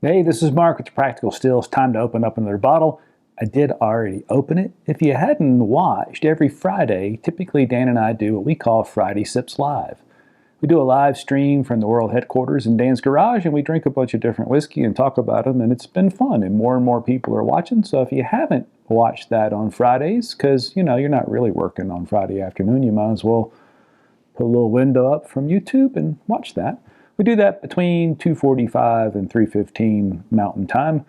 Hey, this is Mark with the Practical Stills. Time to open up another bottle. I did already open it. If you hadn't watched, every Friday, typically Dan and I do what we call Friday Sips Live. We do a live stream from the world headquarters in Dan's garage, and we drink a bunch of different whiskey and talk about them, and it's been fun, and more people are watching. So if you haven't watched that on Fridays, because, you're not really working on Friday afternoon, you might as well put a little window up from YouTube and watch that. We do that between 2:45 and 3:15 Mountain Time.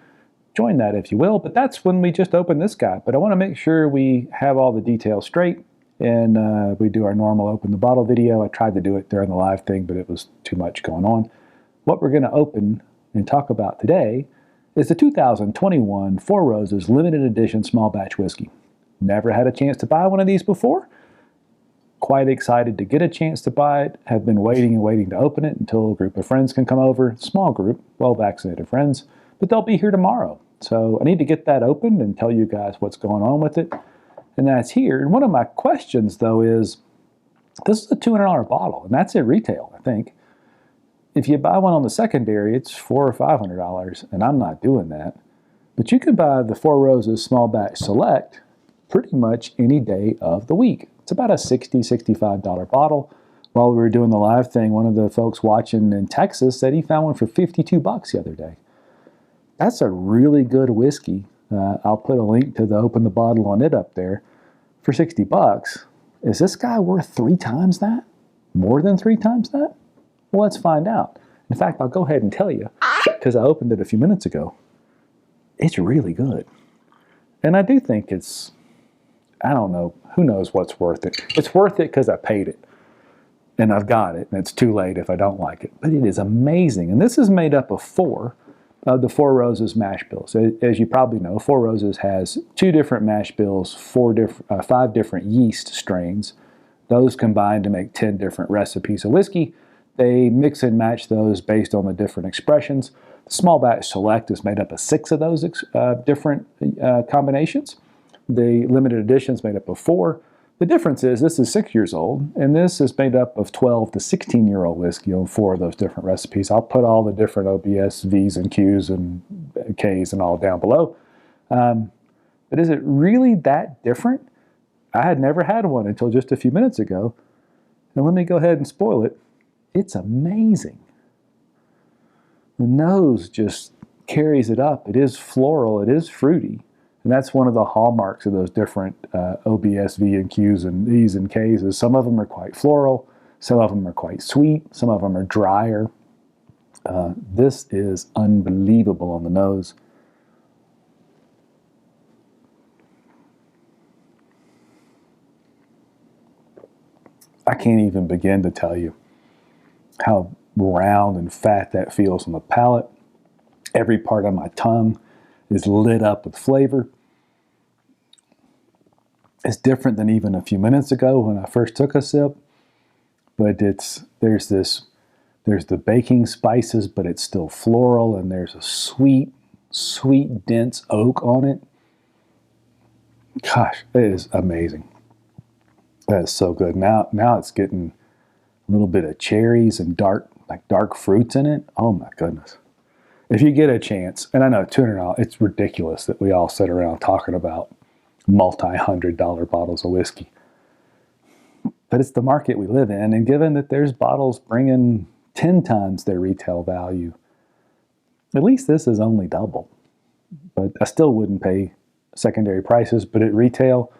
Join that if you will, but that's when we just open this guy. But I want to make sure we have all the details straight, and we do our normal open the bottle video. I tried to do it during the live thing, but it was too much going on. What we're going to open and talk about today is the 2021 Four Roses Limited Edition Small Batch Whiskey. Never had a chance to buy one of these before. Quite excited to get a chance to buy it. Have been waiting to open it until a group of friends can come over. Small group, well-vaccinated friends, but they'll be here tomorrow. So I need to get that opened and tell you guys what's going on with it. And that's here. And one of my questions, though, is this is a $200 bottle, and that's at retail, I think. If you buy one on the secondary, it's $400 or $500, and I'm not doing that. But you can buy the Four Roses Small Batch Select pretty much any day of the week. It's about a $60, $65 bottle. While we were doing the live thing, one of the folks watching in Texas said he found one for $52 the other day. That's a really good whiskey. I'll put a link to the open the bottle on it up there for $60. Is this guy worth 3 times that? More than 3 times that? Well, let's find out. In fact, I'll go ahead and tell you, because I opened it a few minutes ago. It's really good. And I do think it's, I don't know, who knows what's worth it. It's worth it because I paid it. And I've got it, and it's too late if I don't like it. But it is amazing. And this is made up of 4 of the Four Roses mash bills. As you probably know, Four Roses has 2 different mash bills, 5 different yeast strains. Those combine to make 10 different recipes of whiskey. They mix and match those based on the different expressions. The Small Batch Select is made up of 6 of those different combinations. The limited edition is made up of 4. The difference is this is 6 years old, and this is made up of 12 to 16-year-old whiskey on 4 of those different recipes. I'll put all the different OBSVs and Qs and Ks and all down below. But is it really that different? I had never had one until just a few minutes ago. And let me go ahead and spoil it. It's amazing. The nose just carries it up. It is floral. It is fruity. And that's one of the hallmarks of those different OBSV and Qs and Es and Ks is some of them are quite floral, some of them are quite sweet, some of them are drier. This is unbelievable on the nose. I can't even begin to tell you how round and fat that feels on the palate. Every part of my tongue is lit up with flavor. It's different than even a few minutes ago when I first took a sip, but there's the baking spices, but it's still floral, and there's a sweet, dense oak on it. Gosh, it is amazing. That is so good. Now it's getting a little bit of cherries and dark fruits in it. Oh my goodness. If you get a chance, and I know $200, it's ridiculous that we all sit around talking about multi-$100 bottles of whiskey. But it's the market we live in, and given that there's bottles bringing 10 times their retail value, at least this is only double. But I still wouldn't pay secondary prices, but at retail,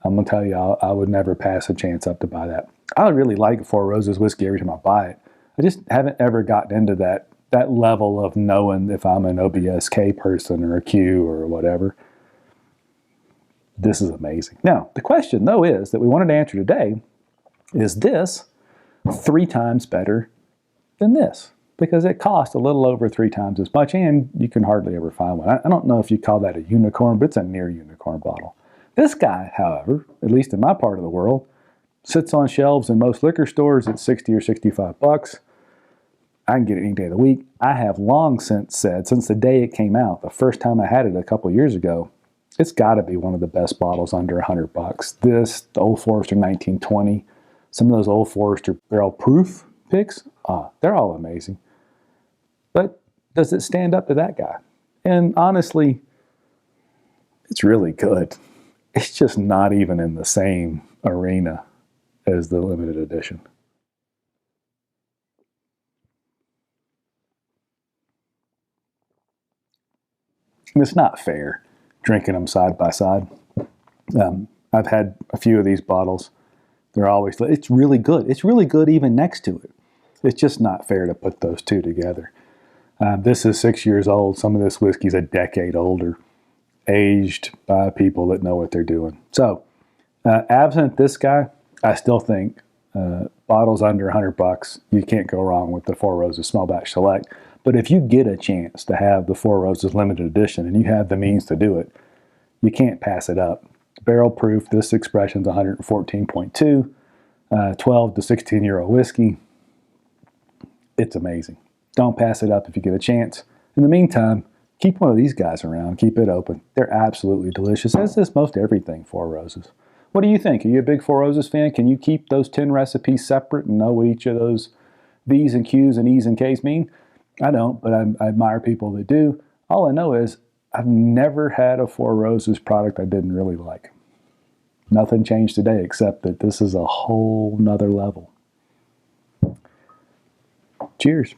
I'm going to tell you, I would never pass a chance up to buy that. I really like Four Roses whiskey every time I buy it. I just haven't ever gotten into that level of knowing if I'm an OBSK person or a Q or whatever. This is amazing. Now, the question, though, is that we wanted to answer today, is this 3 times better than this? Because it costs a little over 3 times as much, and you can hardly ever find one. I don't know if you call that a unicorn, but it's a near unicorn bottle. This guy, however, at least in my part of the world, sits on shelves in most liquor stores at $60 or $65. I can get it any day of the week. I have long since said, since the day it came out, the first time I had it a couple years ago, it's got to be one of the best bottles under $100. This, the Old Forester 1920, some of those Old Forester barrel proof picks, they're all amazing. But does it stand up to that guy? And honestly, it's really good. It's just not even in the same arena as the limited edition. And it's not fair drinking them side by side. I've had a few of these bottles. They're always, it's really good. It's really good even next to it. It's just not fair to put those two together. This is 6 years old. Some of this whiskey's a decade older, aged by people that know what they're doing. So, absent this guy, I still think bottles under $100, you can't go wrong with the Four Roses Small Batch Select. But if you get a chance to have the Four Roses Limited Edition and you have the means to do it, you can't pass it up. Barrel proof, this expression's 114.2, 12 to 16-year-old whiskey. It's amazing. Don't pass it up if you get a chance. In the meantime, keep one of these guys around. Keep it open. They're absolutely delicious, as is most everything Four Roses. What do you think? Are you a big Four Roses fan? Can you keep those 10 recipes separate and know what each of those V's and Q's and E's and K's mean? I don't, but I admire people that do. All I know is I've never had a Four Roses product I didn't really like. Nothing changed today except that this is a whole nother level. Cheers.